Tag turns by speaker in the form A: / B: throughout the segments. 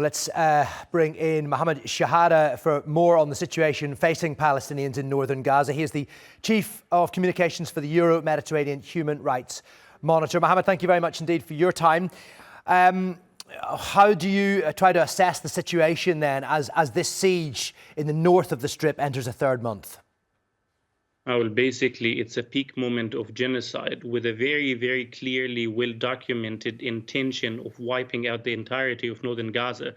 A: Well, let's bring in Mohammed Shehada for more on the situation facing Palestinians in northern Gaza. He is the Chief of Communications for the Euro-Mediterranean Human Rights Monitor. Mohammed, thank you very much indeed for your time. How do you try to assess the situation then as this siege in the north of the Strip enters a third month?
B: Well, basically, it's a peak moment of genocide with a very, very clearly well-documented intention of wiping out the entirety of northern Gaza.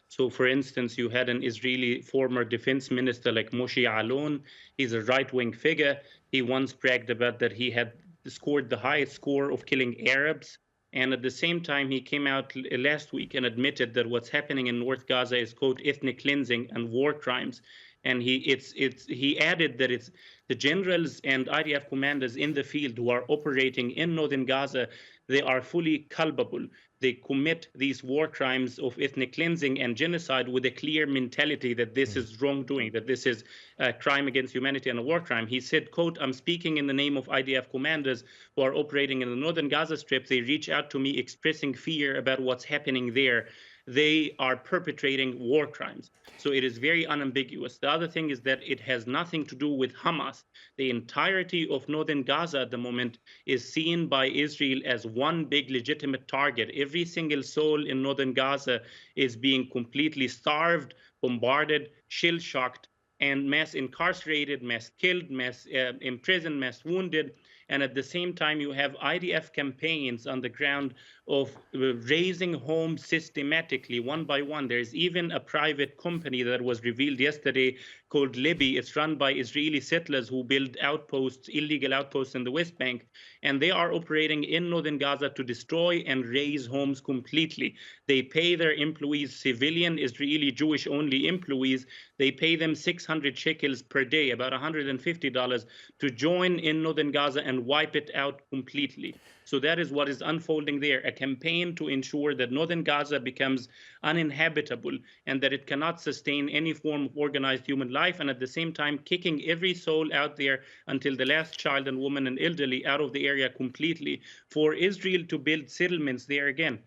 B: So, for instance, you had an Israeli former defense minister like Moshe Alon. He's a right-wing figure. He once bragged about that he had scored the highest score of killing Arabs. And at the same time, he came out last week and admitted that what's happening in North Gaza is, quote, ethnic cleansing and war crimes. And he added that it's the generals and IDF commanders in the field who are operating in northern Gaza, they are fully culpable. They commit these war crimes of ethnic cleansing and genocide with a clear mentality that this is wrongdoing, that this is a crime against humanity and a war crime. He said, quote, "I'm speaking in the name of IDF commanders who are operating in the northern Gaza Strip. They reach out to me expressing fear about what's happening there. They are perpetrating war crimes." So it is very unambiguous. The other thing is that it has nothing to do with Hamas. The entirety of northern Gaza at the moment is seen by Israel as one big legitimate target. Every single soul in northern Gaza is being completely starved, bombarded, shell-shocked, and mass incarcerated, mass killed, mass imprisoned, mass wounded. And at the same time, you have IDF campaigns on the ground of raising homes systematically, one by one. There's even a private company that was revealed yesterday called Libby. It's run by Israeli settlers who build outposts, illegal outposts in the West Bank. And they are operating in northern Gaza to destroy and raise homes completely. They pay their employees, civilian Israeli Jewish only employees, they pay them 600 shekels per day, about $150, to join in northern Gaza and wipe it out completely. So that is what is unfolding there, a campaign to ensure that northern Gaza becomes uninhabitable and that it cannot sustain any form of organized human life, and at the same time kicking every soul out there until the last child and woman and elderly out of the area completely for Israel to build settlements there again.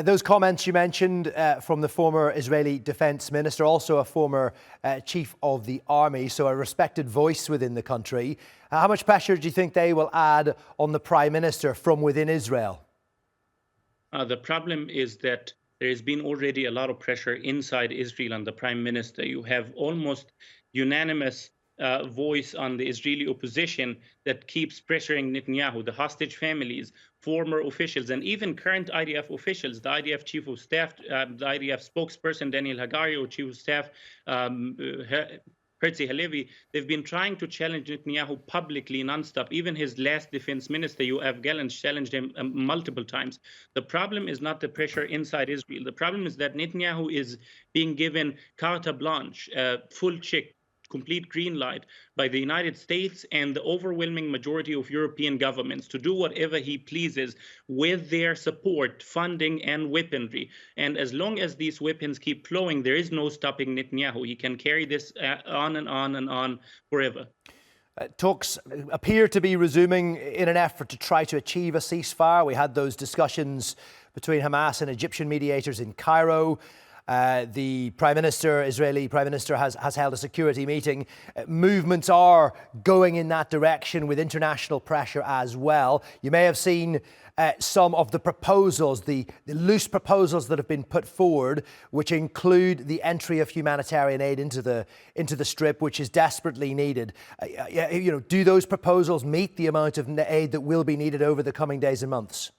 A: Those comments you mentioned from the former Israeli defense minister, also a former chief of the army, so a respected voice within the country. How much pressure do you think they will add on the prime minister from within Israel?
B: The problem is that there has been already a lot of pressure inside Israel on the prime minister. You have almost unanimous voice on the Israeli opposition that keeps pressuring Netanyahu, the hostage families, former officials, and even current IDF officials, the IDF chief of staff, the IDF spokesperson, Daniel Hagari, or chief of staff, Herzi Halevi. They've been trying to challenge Netanyahu publicly nonstop. Even his last defense minister, Yoav Gallant, challenged him multiple times. The problem is not the pressure inside Israel. The problem is that Netanyahu is being given carte blanche, full check, complete green light by the United States and the overwhelming majority of European governments to do whatever he pleases with their support, funding, and weaponry. And as long as these weapons keep flowing, there is no stopping Netanyahu. He can carry this on and on and on forever.
A: Talks appear to be resuming in an effort to try to achieve a ceasefire. We had those discussions between Hamas and Egyptian mediators in Cairo. The Prime Minister, Israeli Prime Minister, has held a security meeting. Movements are going in that direction with international pressure as well. You may have seen some of the proposals, the loose proposals that have been put forward, which include the entry of humanitarian aid into the Strip, which is desperately needed. Do those proposals meet the amount of aid that will be needed over the coming days and months?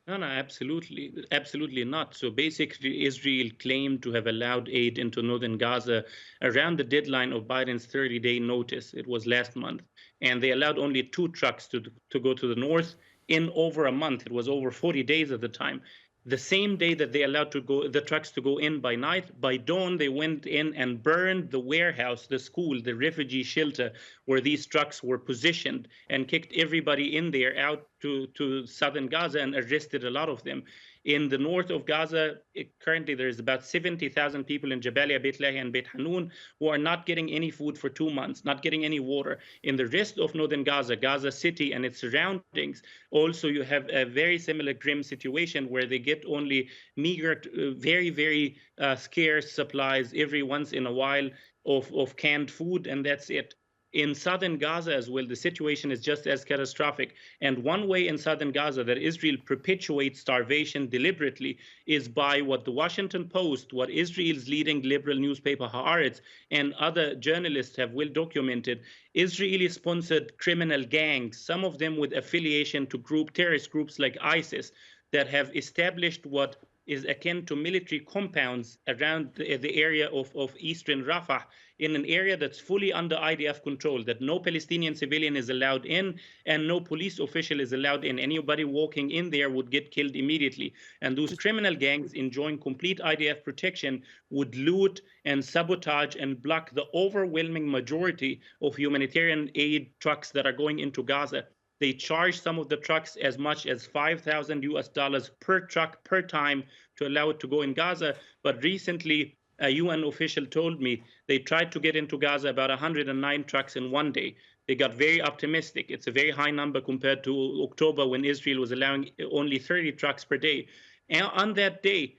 B: No, absolutely not. So basically, Israel claimed to have allowed aid into northern Gaza around the deadline of Biden's 30-day notice. It was last month. And they allowed only 2 trucks to go to the north in over a month. It was over 40 days at the time. The same day that they allowed the trucks to go in by night, by dawn, they went in and burned the warehouse, the school, the refugee shelter where these trucks were positioned, and kicked everybody in there out to southern Gaza and arrested a lot of them. In the north of Gaza, currently there is about 70,000 people in Jabalia, Beit Lahi, and Beit Hanun who are not getting any food for 2 months, not getting any water. In the rest of northern Gaza, Gaza City and its surroundings, also you have a very similar grim situation where they get only meager, very, very scarce supplies every once in a while of canned food, and that's it. In southern Gaza as well, the situation is just as catastrophic. And one way in southern Gaza that Israel perpetuates starvation deliberately is by what the Washington Post, what Israel's leading liberal newspaper Haaretz, and other journalists have well documented, Israeli-sponsored criminal gangs, some of them with affiliation to terrorist groups like ISIS, that have established what is akin to military compounds around the area of eastern Rafah, in an area that's fully under IDF control, that no Palestinian civilian is allowed in and no police official is allowed in. Anybody walking in there would get killed immediately. And those criminal gangs, enjoying complete IDF protection, would loot and sabotage and block the overwhelming majority of humanitarian aid trucks that are going into Gaza. They charge some of the trucks as much as $5,000 per truck per time to allow it to go in Gaza. But recently, a UN official told me they tried to get into Gaza about 109 trucks in one day. They got very optimistic. It's a very high number compared to October, when Israel was allowing only 30 trucks per day. And on that day,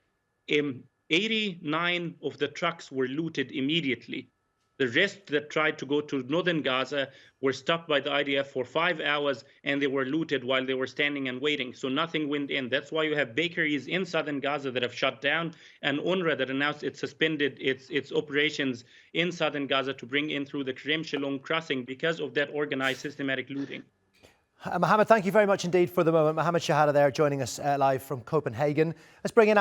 B: 89 of the trucks were looted immediately. The rest that tried to go to northern Gaza were stopped by the IDF for 5 hours, and they were looted while they were standing and waiting. So nothing went in. That's why you have bakeries in southern Gaza that have shut down, and UNRWA that announced it suspended its operations in southern Gaza to bring in through the Kerem Shalom crossing because of that organized systematic looting.
A: Mohammed, thank you very much indeed for the moment. Mohammed Shehada there joining us live from Copenhagen. Let's bring in